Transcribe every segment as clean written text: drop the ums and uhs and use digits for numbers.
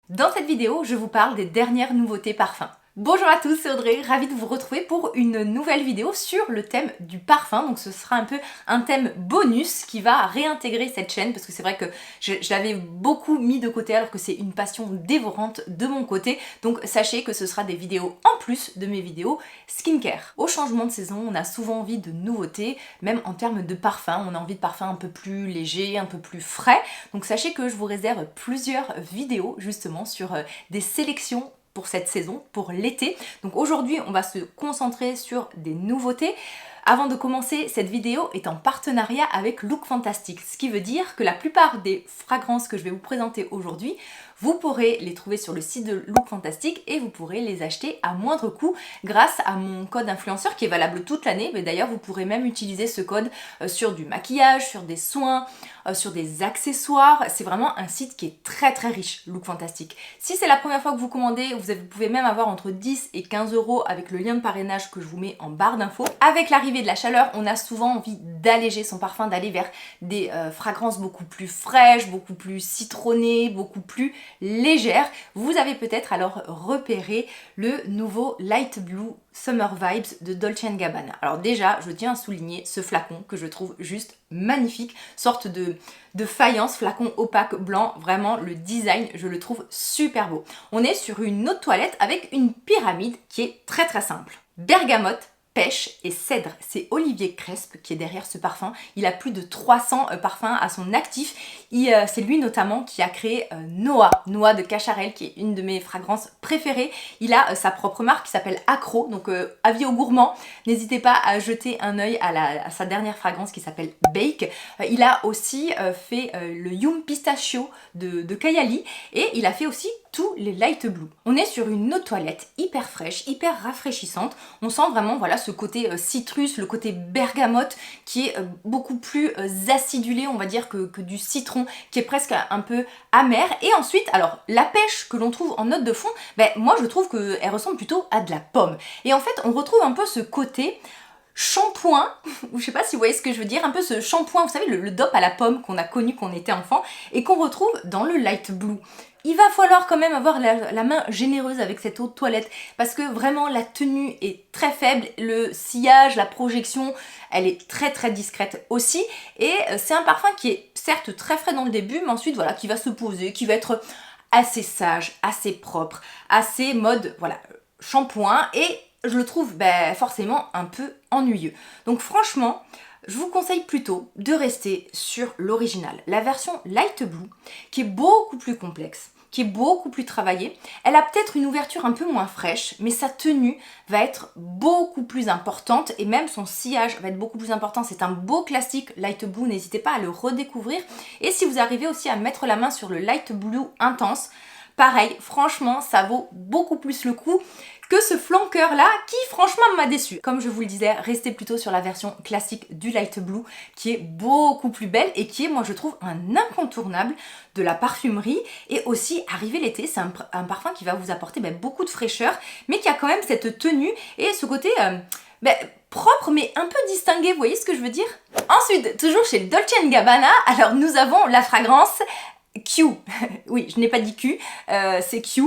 Dans cette vidéo, je vous parle des dernières nouveautés parfums. Bonjour à tous, c'est Audrey, ravie de vous retrouver pour une nouvelle vidéo sur le thème du parfum. Donc ce sera un peu un thème bonus qui va réintégrer cette chaîne parce que c'est vrai que je l'avais beaucoup mis de côté alors que c'est une passion dévorante de mon côté. Donc sachez que ce sera des vidéos en plus de mes vidéos skincare. Au changement de saison, on a souvent envie de nouveautés, même en termes de parfum. On a envie de parfums un peu plus légers, un peu plus frais. Donc sachez que je vous réserve plusieurs vidéos justement sur des sélections pour cette saison, pour l'été. Donc aujourd'hui, on va se concentrer sur des nouveautés. Avant de commencer, cette vidéo est en partenariat avec Look Fantastic, ce qui veut dire que la plupart des fragrances que je vais vous présenter aujourd'hui, vous pourrez les trouver sur le site de Look Fantastic et vous pourrez les acheter à moindre coût grâce à mon code influenceur qui est valable toute l'année. Mais d'ailleurs, vous pourrez même utiliser ce code sur du maquillage, sur des soins, sur des accessoires. C'est vraiment un site qui est très très riche, Look Fantastic. Si c'est la première fois que vous commandez, vous pouvez même avoir entre 10 et 15 € avec le lien de parrainage que je vous mets en barre d'infos. Avec l'arrivée de la chaleur, on a souvent envie d'alléger son parfum, d'aller vers des fragrances beaucoup plus fraîches, beaucoup plus citronnées, beaucoup plus légères. Vous avez peut-être alors repéré le nouveau Light Blue Summer Vibes de Dolce & Gabbana. Alors déjà, je tiens à souligner ce flacon que je trouve juste magnifique, sorte de faïence, flacon opaque blanc, vraiment le design, je le trouve super beau. On est sur une eau de toilette avec une pyramide qui est très très simple. Bergamote, pêche et cèdre. C'est Olivier Cresp qui est derrière ce parfum. Il a plus de 300 parfums à son actif. C'est lui notamment qui a créé Noah de Cacharel, qui est une de mes fragrances préférées. Il a sa propre marque qui s'appelle Accro, donc avis aux gourmands, n'hésitez pas à jeter un œil à sa dernière fragrance qui s'appelle Bake. Il a aussi fait le Yum Pistachio de Kayali et il a fait aussi tous les Light Blue. On est sur une eau de toilette hyper fraîche, hyper rafraîchissante. On sent vraiment voilà, ce côté citrus, le côté bergamote qui est beaucoup plus acidulé, on va dire, que du citron, qui est presque un peu amer. Et ensuite, alors, la pêche que l'on trouve en note de fond, ben, moi je trouve qu'elle ressemble plutôt à de la pomme. Et en fait, on retrouve un peu ce côté shampoing, ou je sais pas si vous voyez ce que je veux dire, un peu ce shampoing, vous savez, le dop à la pomme qu'on a connu quand on était enfant, et qu'on retrouve dans le Light Blue. Il va falloir quand même avoir la main généreuse avec cette eau de toilette parce que vraiment la tenue est très faible, le sillage, la projection, elle est très très discrète aussi et c'est un parfum qui est certes très frais dans le début mais ensuite voilà qui va se poser, qui va être assez sage, assez propre, assez mode voilà shampoing et je le trouve forcément un peu ennuyeux. Donc franchement, je vous conseille plutôt de rester sur l'original, la version Light Blue, qui est beaucoup plus complexe, qui est beaucoup plus travaillée. Elle a peut-être une ouverture un peu moins fraîche, mais sa tenue va être beaucoup plus importante et même son sillage va être beaucoup plus important. C'est un beau classique Light Blue, n'hésitez pas à le redécouvrir. Et si vous arrivez aussi à mettre la main sur le Light Blue Intense, pareil, franchement, ça vaut beaucoup plus le coup que ce flanqueur là qui franchement m'a déçu. Comme je vous le disais, restez plutôt sur la version classique du Light Blue qui est beaucoup plus belle et qui est moi je trouve un incontournable de la parfumerie et aussi arrivé l'été, c'est un parfum qui va vous apporter beaucoup de fraîcheur mais qui a quand même cette tenue et ce côté propre mais un peu distingué, vous voyez ce que je veux dire? Ensuite, toujours chez Dolce & Gabbana, alors nous avons la fragrance Q, oui, je n'ai pas dit Q, c'est Q.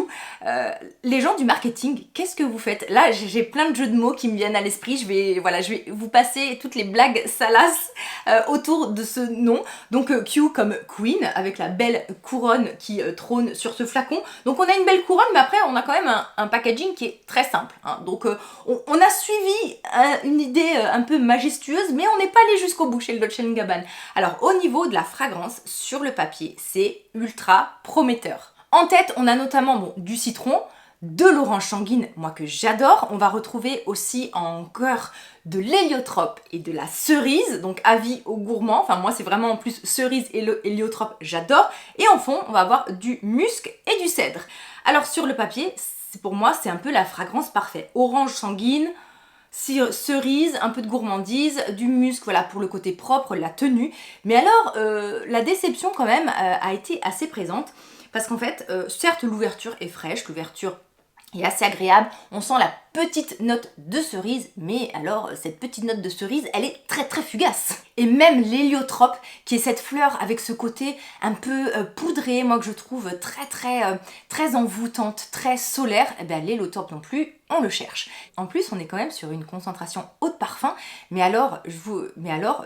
Les gens du marketing, qu'est-ce que vous faites? Là, j'ai plein de jeux de mots qui me viennent à l'esprit. Je vais vous passer toutes les blagues salaces autour de ce nom. Donc Q comme Queen, avec la belle couronne qui trône sur ce flacon. Donc on a une belle couronne, mais après on a quand même un packaging qui est très simple. Hein. Donc on a suivi une idée un peu majestueuse, mais on n'est pas allé jusqu'au bout chez le Dolce & Gabbana. Alors au niveau de la fragrance, sur le papier, c'est ultra prometteur. En tête, on a notamment du citron, de l'orange sanguine, moi que j'adore. On va retrouver aussi en cœur de l'héliotrope et de la cerise, donc avis aux gourmands. Enfin moi c'est vraiment en plus cerise et le héliotrope, j'adore. Et en fond, on va avoir du musc et du cèdre. Alors sur le papier, pour moi c'est un peu la fragrance parfaite. Orange sanguine, cerise, un peu de gourmandise, du musc, voilà pour le côté propre, la tenue. Mais alors, la déception quand même a été assez présente parce qu'en fait, certes l'ouverture est fraîche, l'ouverture est assez agréable. On sent la petite note de cerise, mais alors cette petite note de cerise, elle est très très fugace. Et même l'héliotrope, qui est cette fleur avec ce côté un peu poudré, moi que je trouve très envoûtante, très solaire, et bien l'héliotrope non plus, on le cherche. En plus, on est quand même sur une concentration haute parfum, mais alors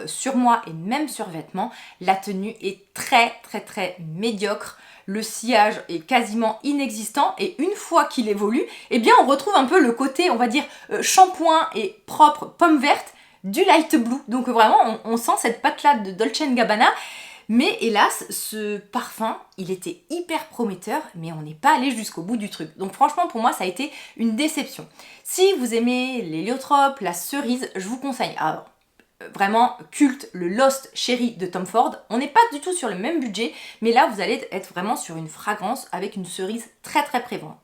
sur moi et même sur vêtements, la tenue est très médiocre. Le sillage est quasiment inexistant et une fois qu'il évolue, eh bien on retrouve un peu le côté, on va dire, shampoing et propre pomme verte du light blue. Donc vraiment, on sent cette patte-là de Dolce & Gabbana. Mais hélas, ce parfum, il était hyper prometteur, mais on n'est pas allé jusqu'au bout du truc. Donc franchement, pour moi, ça a été une déception. Si vous aimez l'héliotrope, la cerise, je vous conseille. Alors, vraiment culte, le Lost Cherry de Tom Ford. On n'est pas du tout sur le même budget, mais là vous allez être vraiment sur une fragrance avec une cerise très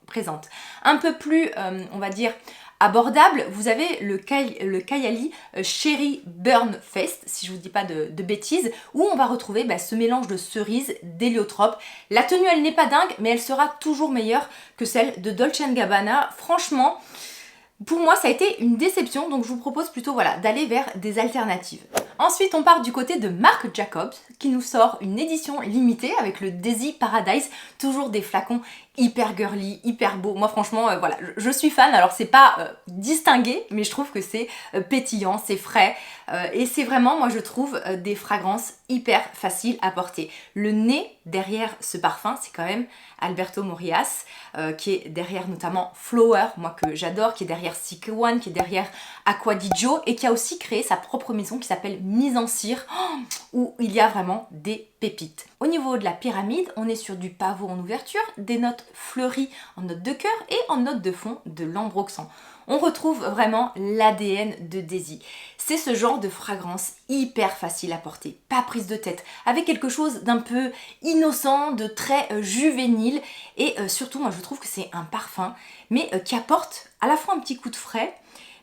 présente. Un peu plus, on va dire, abordable, vous avez le Kayali Cherry Burn Fest, si je vous dis pas de bêtises, où on va retrouver ce mélange de cerise, d'héliotrope. La tenue elle n'est pas dingue, mais elle sera toujours meilleure que celle de Dolce & Gabbana. Franchement, pour moi, ça a été une déception, donc je vous propose plutôt d'aller vers des alternatives. Ensuite, on part du côté de Marc Jacobs, qui nous sort une édition limitée avec le Daisy Paradise, toujours des flacons hyper girly, hyper beaux. Moi, franchement, je suis fan. Alors, c'est pas distingué, mais je trouve que c'est pétillant, c'est frais, et c'est vraiment, moi, je trouve, des fragrances hyper faciles à porter. Le nez derrière ce parfum, c'est quand même Alberto Morillas, qui est derrière notamment Flower, moi que j'adore, qui est derrière CK One, qui est derrière Acqua di Gio, et qui a aussi créé sa propre maison qui s'appelle Mise en Cire, où il y a vraiment des pépites. Au niveau de la pyramide, on est sur du pavot en ouverture, des notes fleuries en notes de cœur et en notes de fond de l'ambroxan. On retrouve vraiment l'ADN de Daisy. C'est ce genre de fragrance hyper facile à porter, pas prise de tête, avec quelque chose d'un peu innocent, de très juvénile, et surtout moi je trouve que c'est un parfum, mais qui apporte à la fois un petit coup de frais,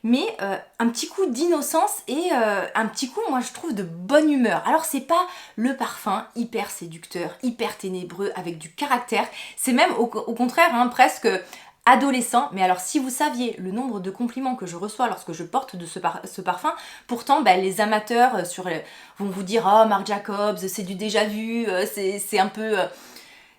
mais un petit coup d'innocence et un petit coup, moi je trouve, de bonne humeur. Alors c'est pas le parfum hyper séducteur, hyper ténébreux, avec du caractère, c'est même au contraire presque adolescent. Mais alors si vous saviez le nombre de compliments que je reçois lorsque je porte de ce parfum, pourtant les amateurs vont vous dire « Oh, Marc Jacobs, c'est du déjà vu, c'est un peu...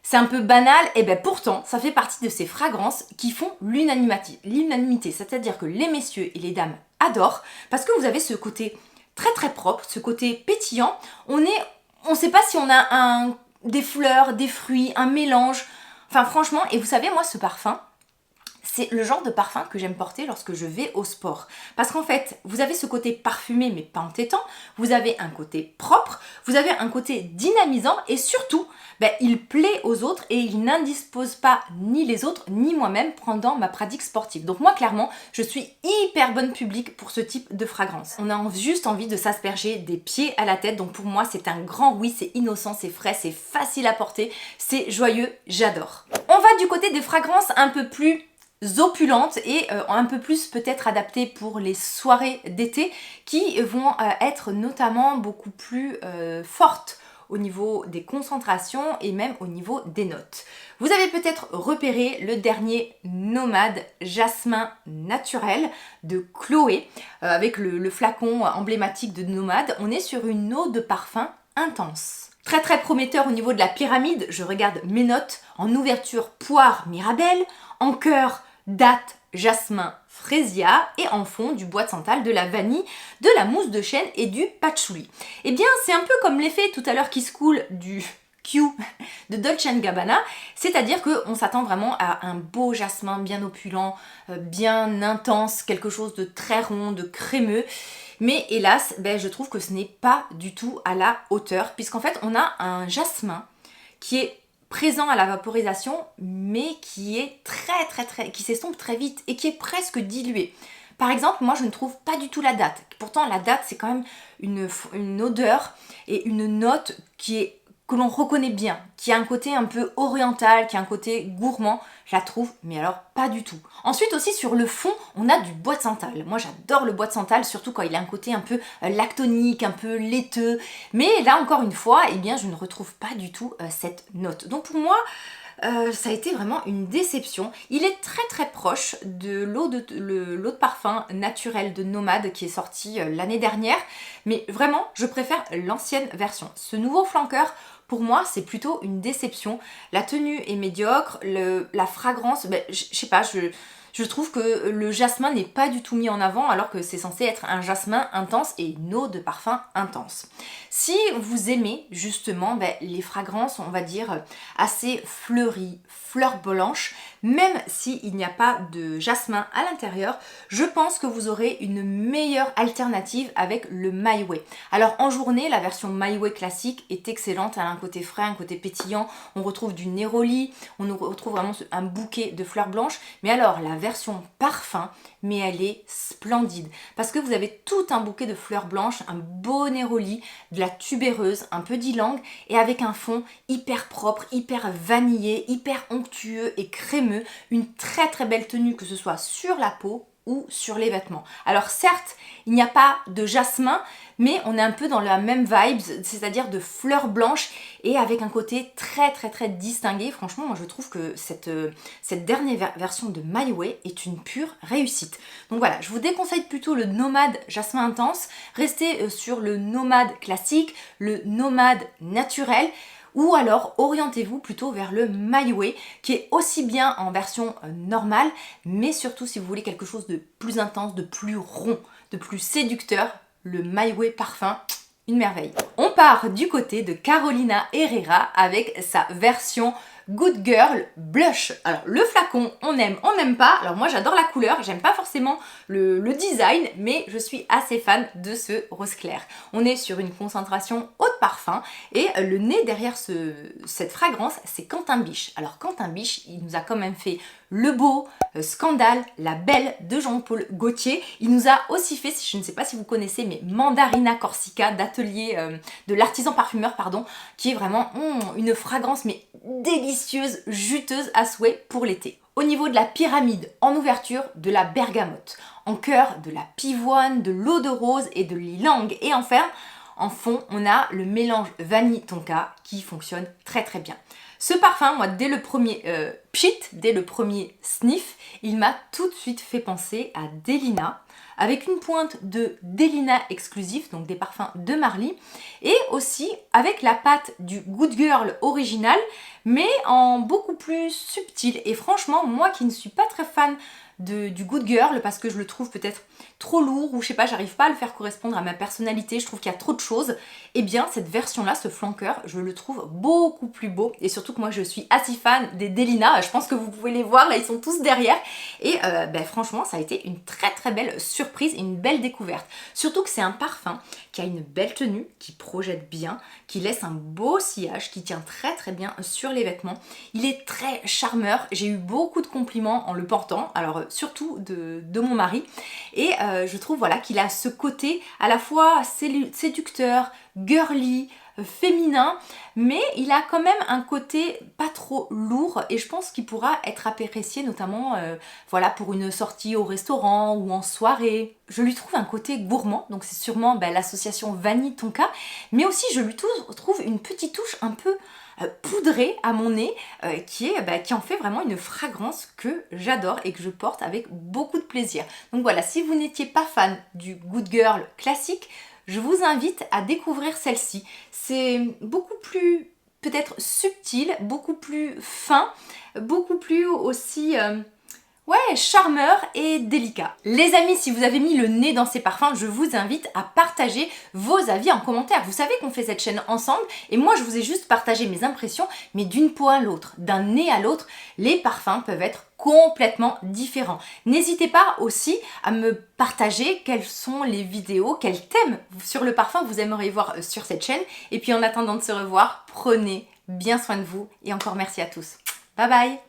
c'est un peu banal », et pourtant, ça fait partie de ces fragrances qui font l'unanimité. C'est-à-dire que les messieurs et les dames adorent, parce que vous avez ce côté très propre, ce côté pétillant. On sait pas si on a des fleurs, des fruits, un mélange. Enfin franchement, et vous savez, moi ce parfum, c'est le genre de parfum que j'aime porter lorsque je vais au sport. Parce qu'en fait, vous avez ce côté parfumé mais pas entêtant, vous avez un côté propre, vous avez un côté dynamisant et surtout, il plaît aux autres et il n'indispose pas ni les autres ni moi-même pendant ma pratique sportive. Donc moi clairement, je suis hyper bonne public pour ce type de fragrance. On a juste envie de s'asperger des pieds à la tête, donc pour moi c'est un grand oui, c'est innocent, c'est frais, c'est facile à porter, c'est joyeux, j'adore. On va du côté des fragrances un peu plus opulentes et un peu plus peut-être adaptées pour les soirées d'été qui vont être notamment beaucoup plus fortes au niveau des concentrations et même au niveau des notes. Vous avez peut-être repéré le dernier Nomade Jasmin Naturel de Chloé avec le flacon emblématique de Nomade. On est sur une eau de parfum intense. Très prometteur au niveau de la pyramide, je regarde mes notes. En ouverture, poire Mirabelle, en cœur, date, jasmin, fraisia, et en fond du bois de santal, de la vanille, de la mousse de chêne et du patchouli. Eh bien, c'est un peu comme l'effet tout à l'heure qui se coule du Q de Dolce & Gabbana, c'est-à-dire qu'on s'attend vraiment à un beau jasmin bien opulent, bien intense, quelque chose de très rond, de crémeux. Mais hélas, je trouve que ce n'est pas du tout à la hauteur, puisqu'en fait, on a un jasmin qui est présent à la vaporisation, mais qui est qui s'estompe très vite et qui est presque dilué. Par exemple, moi je ne trouve pas du tout la date. Pourtant la date c'est quand même une odeur et une note que l'on reconnaît bien, qui a un côté un peu oriental, qui a un côté gourmand, je la trouve, mais alors pas du tout. Ensuite aussi sur le fond, on a du bois de santal. Moi j'adore le bois de santal, surtout quand il a un côté un peu lactonique, un peu laiteux. Mais là encore une fois, je ne retrouve pas du tout cette note. Donc pour moi, ça a été vraiment une déception. Il est très proche de l'eau de parfum naturel de Nomade qui est sorti l'année dernière, mais vraiment je préfère l'ancienne version. Ce nouveau flanqueur, pour moi, c'est plutôt une déception. La tenue est médiocre, la fragrance, je sais pas, je trouve que le jasmin n'est pas du tout mis en avant alors que c'est censé être un jasmin intense et une eau de parfum intense. Si vous aimez justement les fragrances, on va dire, assez fleuries, fleurs blanches, même s'il n'y a pas de jasmin à l'intérieur, je pense que vous aurez une meilleure alternative avec le My Way. Alors en journée, la version My Way classique est excellente, elle a un côté frais, un côté pétillant, on retrouve du néroli, on retrouve vraiment un bouquet de fleurs blanches, mais alors la version parfum, mais elle est splendide, parce que vous avez tout un bouquet de fleurs blanches, un beau néroli, de la tubéreuse, un peu d'ylang, et avec un fond hyper propre, hyper vanillé, hyper onctueux et crémeux, une très belle tenue, que ce soit sur la peau ou sur les vêtements. Alors certes, il n'y a pas de jasmin, mais on est un peu dans la même vibe, c'est-à-dire de fleurs blanches et avec un côté très distingué. Franchement, moi je trouve que cette dernière version de My Way est une pure réussite. Donc voilà, je vous déconseille plutôt le Nomade Jasmin Intense, restez sur le Nomade classique, le Nomade naturel, ou alors orientez-vous plutôt vers le My Way qui est aussi bien en version normale, mais surtout si vous voulez quelque chose de plus intense, de plus rond, de plus séducteur, le My Way parfum, une merveille. On part du côté de Carolina Herrera avec sa version Good Girl Blush. Alors le flacon, on n'aime pas. Alors moi j'adore la couleur, j'aime pas forcément le design, mais je suis assez fan de ce rose clair. On est sur une concentration haute parfum et le nez derrière cette fragrance, c'est Quentin Biche. Alors Quentin Biche, il nous a quand même fait Le Beau, Scandale, La Belle de Jean-Paul Gaultier. Il nous a aussi fait, je ne sais pas si vous connaissez, mais Mandarina Corsica d'atelier de l'artisan parfumeur, pardon, qui est vraiment une fragrance mais délicieuse, juteuse à souhait pour l'été. Au niveau de la pyramide, en ouverture, de la bergamote. En cœur, de la pivoine, de l'eau de rose et de l'ylang. Et enfin, en fond, on a le mélange vanille tonka qui fonctionne très bien. Ce parfum, moi, dès le premier dès le premier sniff, il m'a tout de suite fait penser à Delina, avec une pointe de Delina exclusif, donc des parfums de Marly, et aussi avec la patte du Good Girl original, mais en beaucoup plus subtil. Et franchement, moi qui ne suis pas très fan du Good Girl, parce que je le trouve peut-être trop lourd, ou je sais pas, j'arrive pas à le faire correspondre à ma personnalité, je trouve qu'il y a trop de choses, et bien cette version-là, ce flanqueur, je le trouve beaucoup plus beau, et surtout que moi je suis assez fan des Delina, je pense que vous pouvez les voir, là ils sont tous derrière, et franchement ça a été une très belle surprise, et une belle découverte. Surtout que c'est un parfum qui a une belle tenue, qui projette bien, qui laisse un beau sillage, qui tient très bien sur les vêtements. Il est très charmeur, j'ai eu beaucoup de compliments en le portant, alors surtout de mon mari, et je trouve voilà qu'il a ce côté à la fois séducteur, girly, féminin, mais il a quand même un côté pas trop lourd et je pense qu'il pourra être apprécié notamment voilà, pour une sortie au restaurant ou en soirée. Je lui trouve un côté gourmand, donc c'est sûrement l'association vanille tonka, mais aussi je lui trouve une petite touche un peu poudrée à mon nez qui en fait vraiment une fragrance que j'adore et que je porte avec beaucoup de plaisir. Donc voilà, si vous n'étiez pas fan du Good Girl classique, je vous invite à découvrir celle-ci. C'est beaucoup plus peut-être subtil, beaucoup plus fin, beaucoup plus aussi charmeur et délicat. Les amis, si vous avez mis le nez dans ces parfums, je vous invite à partager vos avis en commentaire. Vous savez qu'on fait cette chaîne ensemble et moi je vous ai juste partagé mes impressions, mais d'une peau à l'autre, d'un nez à l'autre, les parfums peuvent être complètement différents. N'hésitez pas aussi à me partager quelles sont les vidéos, quels thèmes sur le parfum vous aimeriez voir sur cette chaîne. Et puis en attendant de se revoir, prenez bien soin de vous et encore merci à tous. Bye bye!